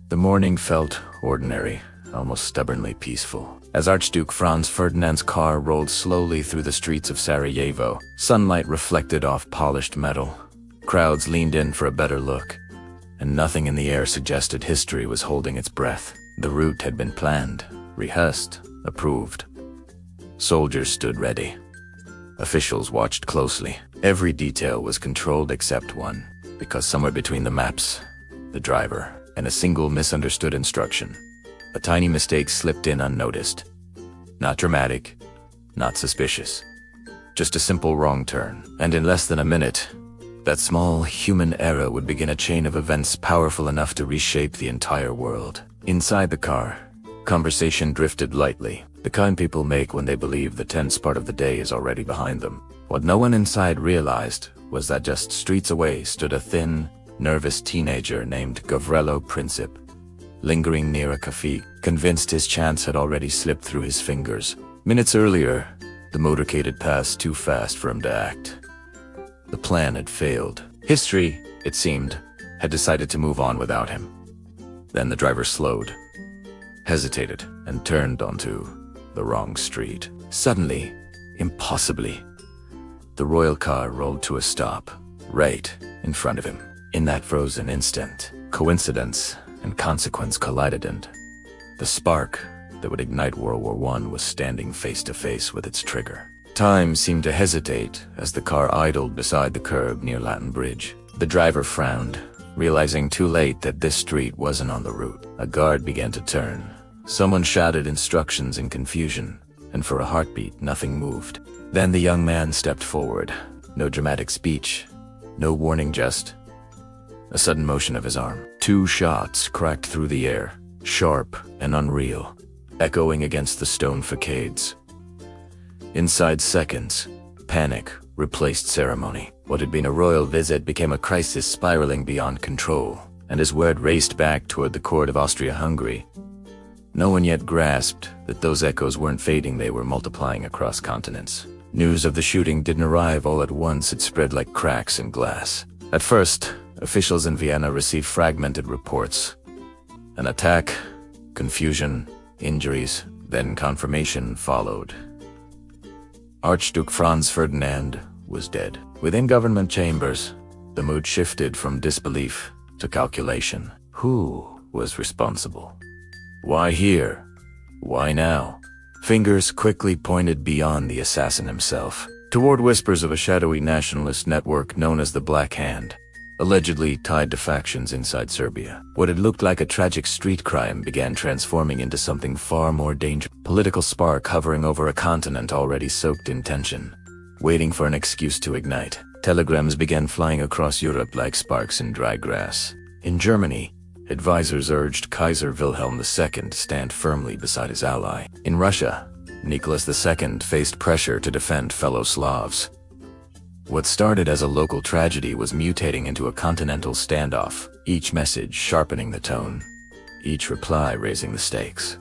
The morning felt ordinary, almost stubbornly peaceful. As Archduke Franz Ferdinand's car rolled slowly through the streets of Sarajevo, sunlight reflected off polished metal. Crowds leaned in for a better look, and nothing in the air suggested history was holding its breath. The route had been planned, rehearsed, approved. Soldiers stood ready. Officials watched closely. Every detail was controlled except one, because somewhere between the maps, the driver, and a single misunderstood instruction, a tiny mistake slipped in unnoticed. Not dramatic, not suspicious. Just a simple wrong turn. And in less than a minute, that small human error would begin a chain of events powerful enough to reshape the entire world. Inside the car, conversation drifted lightly, the kind people make when they believe the tense part of the day is already behind them. What no one inside realized was that just streets away stood a thin, nervous teenager named Gavrilo Princip, lingering near a cafe, convinced his chance had already slipped through his fingers. Minutes earlier, the motorcade had passed too fast for him to act. The plan had failed. History, it seemed, had decided to move on without him. Then the driver slowed, hesitated, and turned onto the wrong street. Suddenly, impossibly, the royal car rolled to a stop, right in front of him. In that frozen instant, coincidence and consequence collided, and the spark that would ignite World War I was standing face to face with its trigger. Time seemed to hesitate as the car idled beside the curb near Latin Bridge. The driver frowned, realizing too late that this street wasn't on the route. A guard began to turn. Someone shouted instructions in confusion, and for a heartbeat, nothing moved. Then the young man stepped forward. No dramatic speech, no warning, just a sudden motion of his arm. 2 shots cracked through the air, sharp and unreal, echoing against the stone facades. Inside seconds, panic replaced ceremony. What had been a royal visit became a crisis spiraling beyond control, and as word raced back toward the court of Austria-Hungary, no one yet grasped that those echoes weren't fading, they were multiplying across continents. News of the shooting didn't arrive all at once, it spread like cracks in glass. At first, officials in Vienna received fragmented reports. An attack, confusion, injuries, then confirmation followed. Archduke Franz Ferdinand was dead. Within government chambers, the mood shifted from disbelief to calculation. Who was responsible? Why here? Why now? Fingers quickly pointed beyond the assassin himself, toward whispers of a shadowy nationalist network known as the Black Hand, allegedly tied to factions inside Serbia. What had looked like a tragic street crime began transforming into something far more dangerous. Political spark hovering over a continent already soaked in tension, waiting for an excuse to ignite. Telegrams began flying across Europe like sparks in dry grass. In Germany, advisors urged Kaiser Wilhelm II to stand firmly beside his ally. In Russia, Nicholas II faced pressure to defend fellow Slavs. What started as a local tragedy was mutating into a continental standoff, each message sharpening the tone, each reply raising the stakes.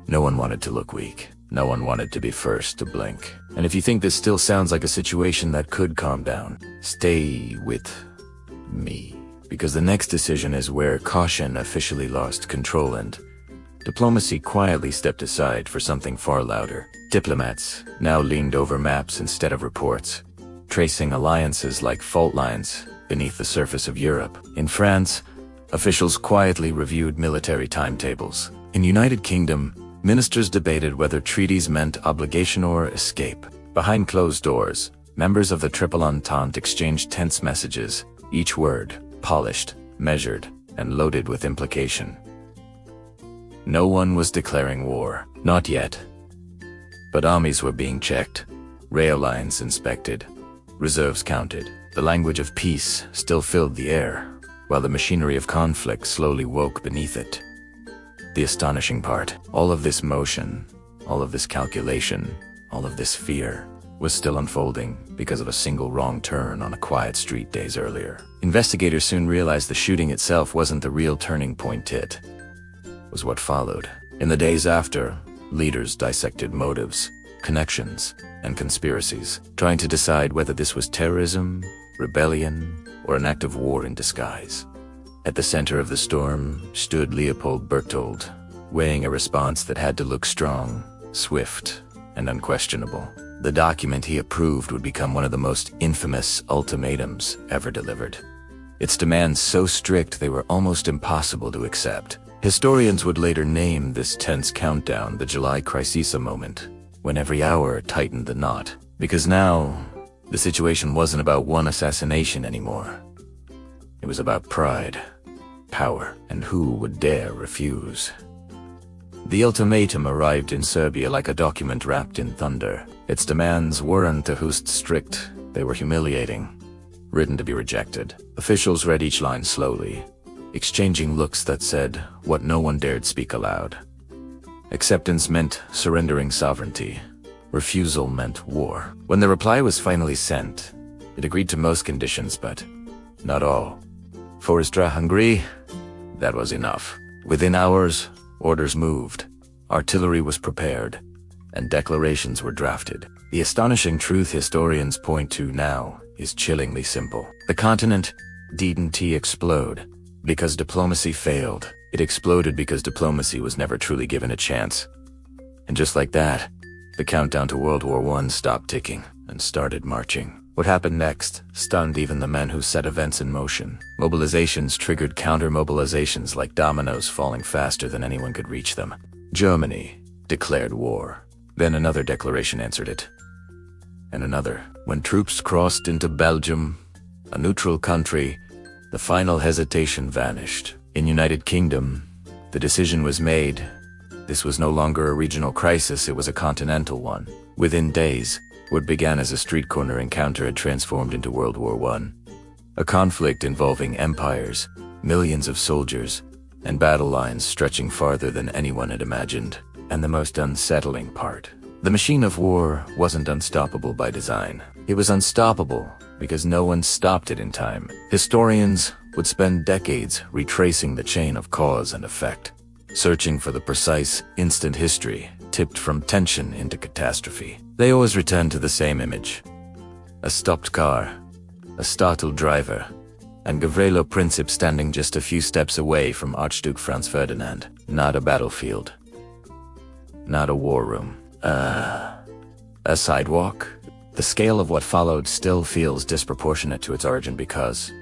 No one wanted to look weak. No one wanted to be first to blink. And if you think this still sounds like a situation that could calm down, stay with me, because the next decision is where caution officially lost control and diplomacy quietly stepped aside for something far louder. Diplomats now leaned over maps instead of reports, tracing alliances like fault lines beneath the surface of Europe. In France, officials quietly reviewed military timetables. In the United Kingdom, ministers debated whether treaties meant obligation or escape. Behind closed doors, members of the Triple Entente exchanged tense messages, each word polished, measured, and loaded with implication. No one was declaring war, not yet. But armies were being checked, rail lines inspected, reserves counted. The language of peace still filled the air, while the machinery of conflict slowly woke beneath it. The astonishing part, all of this motion, all of this calculation, all of this fear, was still unfolding because of a single wrong turn on a quiet street days earlier. Investigators soon realized the shooting itself wasn't the real turning point, it was what followed. In the days after, leaders dissected motives, connections, and conspiracies, trying to decide whether this was terrorism, rebellion, or an act of war in disguise. At the center of the storm stood Leopold Berthold, weighing a response that had to look strong, swift, and unquestionable. The document he approved would become one of the most infamous ultimatums ever delivered. Its demands so strict they were almost impossible to accept. Historians would later name this tense countdown the July Crisis moment, when every hour tightened the knot. Because now, the situation wasn't about one assassination anymore. It was about pride, power, and who would dare refuse. The ultimatum arrived in Serbia like a document wrapped in thunder. Its demands weren't just strict, they were humiliating, written to be rejected. Officials read each line slowly, exchanging looks that said what no one dared speak aloud. Acceptance meant surrendering sovereignty. Refusal meant war. When the reply was finally sent, it agreed to most conditions, but not all. For Austria-Hungary, that was enough. Within hours, orders moved, artillery was prepared, and declarations were drafted. The astonishing truth historians point to now is chillingly simple. The continent didn't explode because diplomacy failed. It exploded because diplomacy was never truly given a chance. And just like that, the countdown to World War I stopped ticking and started marching. What happened next stunned even the men who set events in motion. Mobilizations triggered counter-mobilizations like dominoes falling faster than anyone could reach them. Germany declared war. Then another declaration answered it. And another. When troops crossed into Belgium, a neutral country, the final hesitation vanished. In United Kingdom, the decision was made. This was no longer a regional crisis, it was a continental one. Within days, what began as a street corner encounter had transformed into World War I. A conflict involving empires, millions of soldiers, and battle lines stretching farther than anyone had imagined. And the most unsettling part, the machine of war wasn't unstoppable by design. It was unstoppable because no one stopped it in time. Historians would spend decades retracing the chain of cause and effect, searching for the precise, instant history tipped from tension into catastrophe. They always returned to the same image. A stopped car, a startled driver, and Gavrilo Princip standing just a few steps away from Archduke Franz Ferdinand. Not a battlefield. Not a war room. A sidewalk? The scale of what followed still feels disproportionate to its origin because,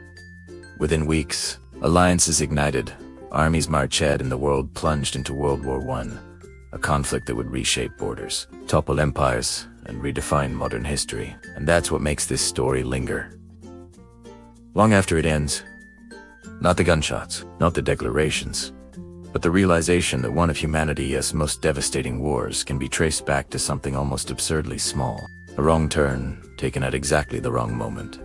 within weeks, alliances ignited, armies marched ahead, and the world plunged into World War I, a conflict that would reshape borders, topple empires, and redefine modern history. And that's what makes this story linger. Long after it ends, not the gunshots, not the declarations, but the realization that one of humanity's most devastating wars can be traced back to something almost absurdly small. A wrong turn taken at exactly the wrong moment.